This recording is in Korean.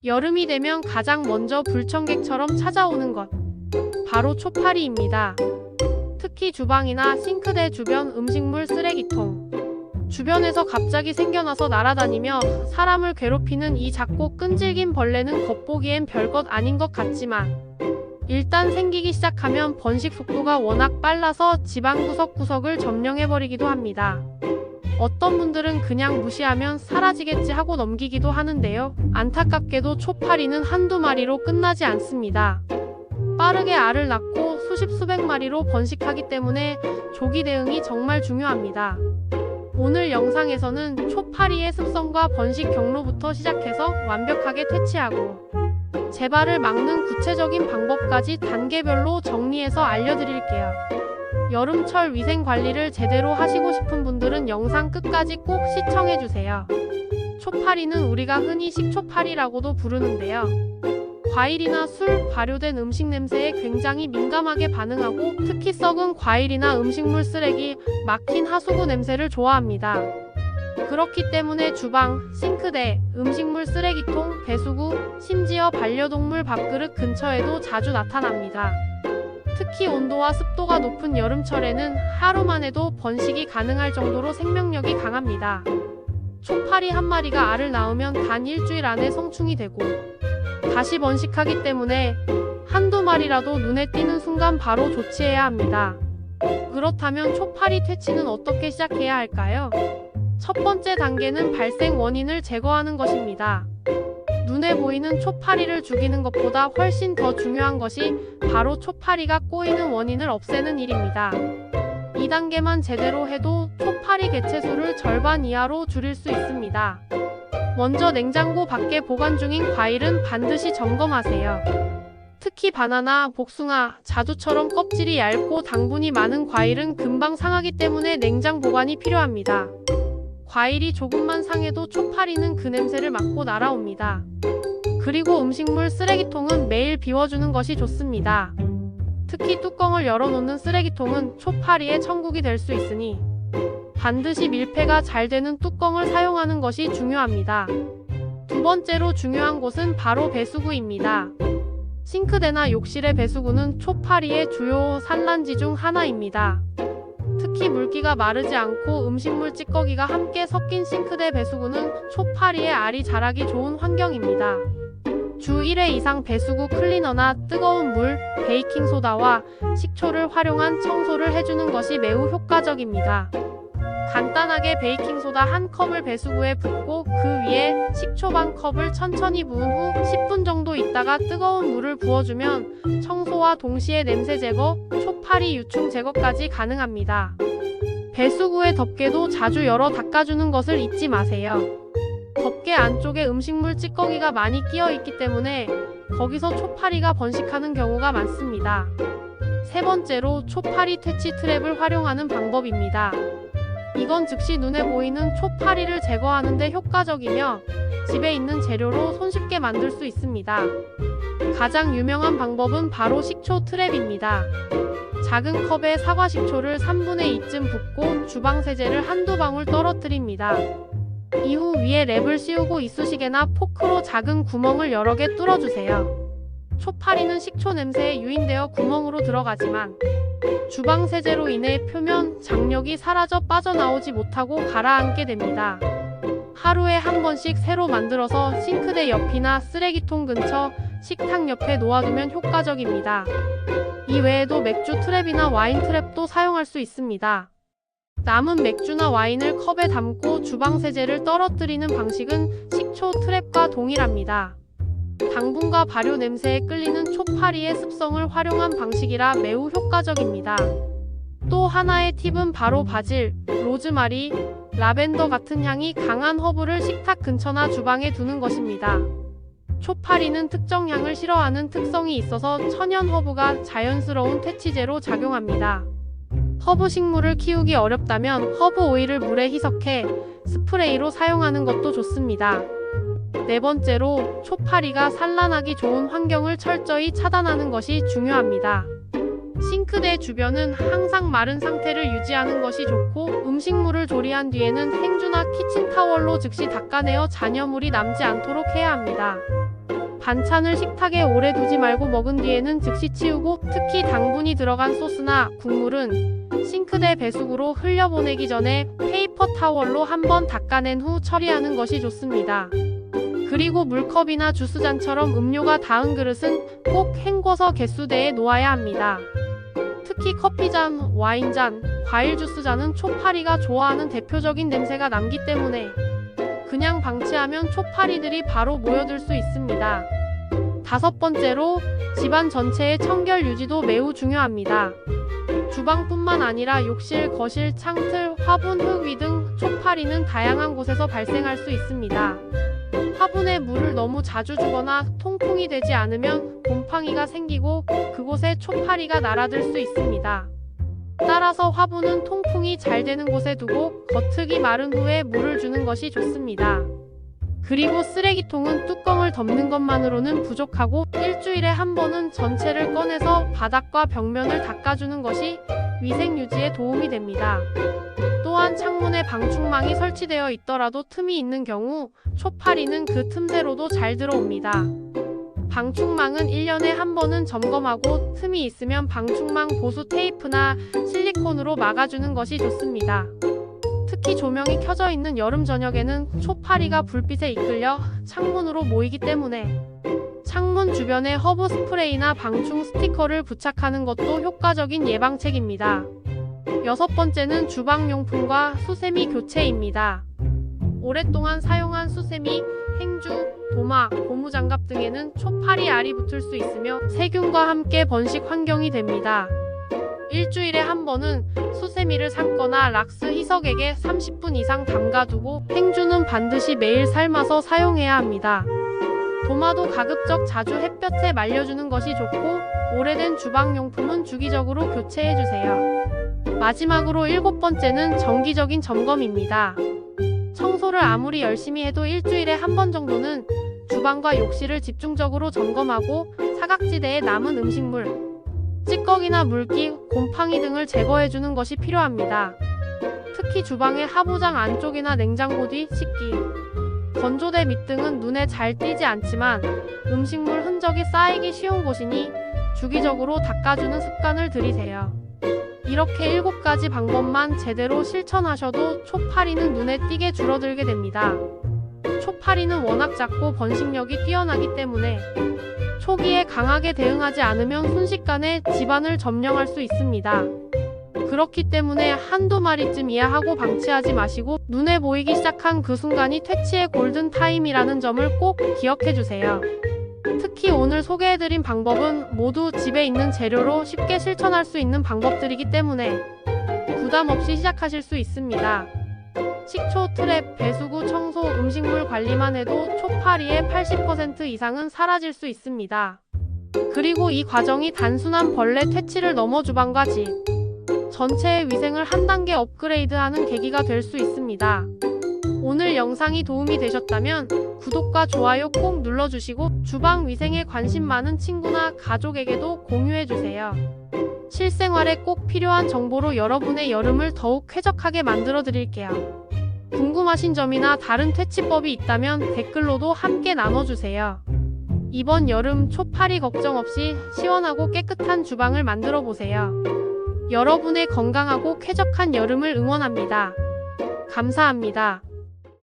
여름이 되면 가장 먼저 불청객처럼 찾아오는 것, 바로 초파리입니다. 특히 주방이나 싱크대 주변 음식물 쓰레기통 주변에서 갑자기 생겨나서 날아다니며 사람을 괴롭히는 이 작고 끈질긴 벌레는 겉보기엔 별것 아닌 것 같지만 일단 생기기 시작하면 번식 속도가 워낙 빨라서 집안 구석구석을 점령해버리기도 합니다. 어떤 분들은 그냥 무시하면 사라지겠지 하고 넘기기도 하는데요. 안타깝게도 초파리는 한두 마리로 끝나지 않습니다. 빠르게 알을 낳고 수십 수백 마리로 번식하기 때문에 조기 대응이 정말 중요합니다. 오늘 영상에서는 초파리의 습성과 번식 경로부터 시작해서 완벽하게 퇴치하고 재발을 막는 구체적인 방법까지 단계별로 정리해서 알려드릴게요. 여름철 위생관리를 제대로 하시고 싶은 분들은 영상 끝까지 꼭 시청해주세요. 초파리는 우리가 흔히 식초파리라고도 부르는데요. 과일이나 술, 발효된 음식 냄새에 굉장히 민감하게 반응하고 특히 썩은 과일이나 음식물 쓰레기, 막힌 하수구 냄새를 좋아합니다. 그렇기 때문에 주방, 싱크대, 음식물 쓰레기통, 배수구, 심지어 반려동물 밥그릇 근처에도 자주 나타납니다. 특히 온도와 습도가 높은 여름철에는 하루만 해도 번식이 가능할 정도로 생명력이 강합니다. 초파리 한 마리가 알을 낳으면 단 일주일 안에 성충이 되고 다시 번식하기 때문에 한두 마리라도 눈에 띄는 순간 바로 조치해야 합니다. 그렇다면 초파리 퇴치는 어떻게 시작해야 할까요? 첫 번째 단계는 발생 원인을 제거하는 것입니다. 눈에 보이는 초파리를 죽이는 것보다 훨씬 더 중요한 것이 바로 초파리가 꼬이는 원인을 없애는 일입니다. 이 단계만 제대로 해도 초파리 개체수를 절반 이하로 줄일 수 있습니다. 먼저 냉장고 밖에 보관 중인 과일은 반드시 점검하세요. 특히 바나나, 복숭아, 자두처럼 껍질이 얇고 당분이 많은 과일은 금방 상하기 때문에 냉장 보관이 필요합니다. 과일이 조금만 상해도 초파리는 그 냄새를 맡고 날아옵니다. 그리고 음식물 쓰레기통은 매일 비워주는 것이 좋습니다. 특히 뚜껑을 열어놓는 쓰레기통은 초파리의 천국이 될 수 있으니 반드시 밀폐가 잘 되는 뚜껑을 사용하는 것이 중요합니다. 두 번째로 중요한 곳은 바로 배수구입니다. 싱크대나 욕실의 배수구는 초파리의 주요 산란지 중 하나입니다. 특히 물기가 마르지 않고 음식물 찌꺼기가 함께 섞인 싱크대 배수구는 초파리의 알이 자라기 좋은 환경입니다. 주 1회 이상 배수구 클리너나 뜨거운 물, 베이킹소다와 식초를 활용한 청소를 해주는 것이 매우 효과적입니다. 간단하게 베이킹소다 한 컵을 배수구에 붓고 그 위에 식초 반 컵을 천천히 부은 후 10분 정도 있다가 뜨거운 물을 부어주면 청소와 동시에 냄새 제거, 초파리 유충 제거까지 가능합니다. 배수구의 덮개도 자주 열어 닦아주는 것을 잊지 마세요. 덮개 안쪽에 음식물 찌꺼기가 많이 끼어 있기 때문에 거기서 초파리가 번식하는 경우가 많습니다. 세 번째로 초파리 퇴치 트랩을 활용하는 방법입니다. 이건 즉시 눈에 보이는 초파리를 제거하는 데 효과적이며 집에 있는 재료로 손쉽게 만들 수 있습니다. 가장 유명한 방법은 바로 식초 트랩입니다. 작은 컵에 사과 식초를 3분의 2쯤 붓고 주방 세제를 한두 방울 떨어뜨립니다. 이후 위에 랩을 씌우고 이쑤시개나 포크로 작은 구멍을 여러 개 뚫어주세요. 초파리는 식초 냄새에 유인되어 구멍으로 들어가지만 주방 세제로 인해 표면 장력이 사라져 빠져나오지 못하고 가라앉게 됩니다. 하루에 한 번씩 새로 만들어서 싱크대 옆이나 쓰레기통 근처, 식탁 옆에 놓아두면 효과적입니다. 이 외에도 맥주 트랩이나 와인 트랩도 사용할 수 있습니다. 남은 맥주나 와인을 컵에 담고 주방 세제를 떨어뜨리는 방식은 식초 트랩과 동일합니다. 당분과 발효 냄새에 끌리는 초파리의 습성을 활용한 방식이라 매우 효과적입니다. 또 하나의 팁은 바로 바질, 로즈마리, 라벤더 같은 향이 강한 허브를 식탁 근처나 주방에 두는 것입니다. 초파리는 특정 향을 싫어하는 특성이 있어서 천연 허브가 자연스러운 퇴치제로 작용합니다. 허브 식물을 키우기 어렵다면 허브 오일을 물에 희석해 스프레이로 사용하는 것도 좋습니다. 네 번째로 초파리가 산란하기 좋은 환경을 철저히 차단하는 것이 중요합니다. 싱크대 주변은 항상 마른 상태를 유지하는 것이 좋고 음식물을 조리한 뒤에는 행주나 키친타월로 즉시 닦아내어 잔여물이 남지 않도록 해야 합니다. 반찬을 식탁에 오래 두지 말고 먹은 뒤에는 즉시 치우고, 특히 당분이 들어간 소스나 국물은 싱크대 배수구로 흘려보내기 전에 페이퍼 타월로 한번 닦아낸 후 처리하는 것이 좋습니다. 그리고 물컵이나 주스잔처럼 음료가 닿은 그릇은 꼭 헹궈서 개수대에 놓아야 합니다. 특히 커피잔, 와인잔, 과일 주스잔은 초파리가 좋아하는 대표적인 냄새가 남기 때문에 그냥 방치하면 초파리들이 바로 모여들 수 있습니다. 5번째로, 집안 전체의 청결 유지도 매우 중요합니다. 주방뿐만 아니라 욕실, 거실, 창틀, 화분, 흙 위 등 초파리는 다양한 곳에서 발생할 수 있습니다. 화분에 물을 너무 자주 주거나 통풍이 되지 않으면 곰팡이가 생기고 그곳에 초파리가 날아들 수 있습니다. 따라서 화분은 통풍이 잘 되는 곳에 두고 겉흙이 마른 후에 물을 주는 것이 좋습니다. 그리고 쓰레기통은 뚜껑을 덮는 것만으로는 부족하고 일주일에 한 번은 전체를 꺼내서 바닥과 벽면을 닦아주는 것이 위생 유지에 도움이 됩니다. 또한 창문에 방충망이 설치되어 있더라도 틈이 있는 경우 초파리는 그 틈새로도 잘 들어옵니다. 방충망은 1년에 한 번은 점검하고 틈이 있으면 방충망 보수 테이프나 실리콘으로 막아주는 것이 좋습니다. 특히 조명이 켜져 있는 여름 저녁에는 초파리가 불빛에 이끌려 창문으로 모이기 때문에 창문 주변에 허브 스프레이나 방충 스티커를 부착하는 것도 효과적인 예방책입니다. 6번째는 주방용품과 수세미 교체입니다. 오랫동안 사용한 수세미, 행주, 도마, 고무장갑 등에는 초파리 알이 붙을 수 있으며 세균과 함께 번식 환경이 됩니다. 일주일에 한 번은 수세미를 삶거나 락스 희석액에 30분 이상 담가두고, 행주는 반드시 매일 삶아서 사용해야 합니다. 도마도 가급적 자주 햇볕에 말려주는 것이 좋고, 오래된 주방용품은 주기적으로 교체해주세요. 마지막으로 7번째는 정기적인 점검입니다. 청소를 아무리 열심히 해도 일주일에 한 번 정도는 주방과 욕실을 집중적으로 점검하고 사각지대에 남은 음식물, 찌꺼기나 물기, 곰팡이 등을 제거해주는 것이 필요합니다. 특히 주방의 하부장 안쪽이나 냉장고 뒤, 식기, 건조대 밑 등은 눈에 잘 띄지 않지만 음식물 흔적이 쌓이기 쉬운 곳이니 주기적으로 닦아주는 습관을 들이세요. 이렇게 7가지 방법만 제대로 실천하셔도 초파리는 눈에 띄게 줄어들게 됩니다. 초파리는 워낙 작고 번식력이 뛰어나기 때문에 초기에 강하게 대응하지 않으면 순식간에 집안을 점령할 수 있습니다. 그렇기 때문에 한두 마리쯤이야 하고 방치하지 마시고, 눈에 보이기 시작한 그 순간이 퇴치의 골든타임이라는 점을 꼭 기억해주세요. 특히 오늘 소개해드린 방법은 모두 집에 있는 재료로 쉽게 실천할 수 있는 방법들이기 때문에 부담 없이 시작하실 수 있습니다. 식초, 트랩, 배수구, 청소, 음식물 관리만 해도 초파리의 80% 이상은 사라질 수 있습니다. 그리고 이 과정이 단순한 벌레 퇴치를 넘어 주방과 집 전체의 위생을 한 단계 업그레이드하는 계기가 될 수 있습니다. 오늘 영상이 도움이 되셨다면 구독과 좋아요 꼭 눌러주시고, 주방 위생에 관심 많은 친구나 가족에게도 공유해주세요. 실생활에 꼭 필요한 정보로 여러분의 여름을 더욱 쾌적하게 만들어 드릴게요. 궁금하신 점이나 다른 퇴치법이 있다면 댓글로도 함께 나눠주세요. 이번 여름 초파리 걱정 없이 시원하고 깨끗한 주방을 만들어 보세요. 여러분의 건강하고 쾌적한 여름을 응원합니다. 감사합니다.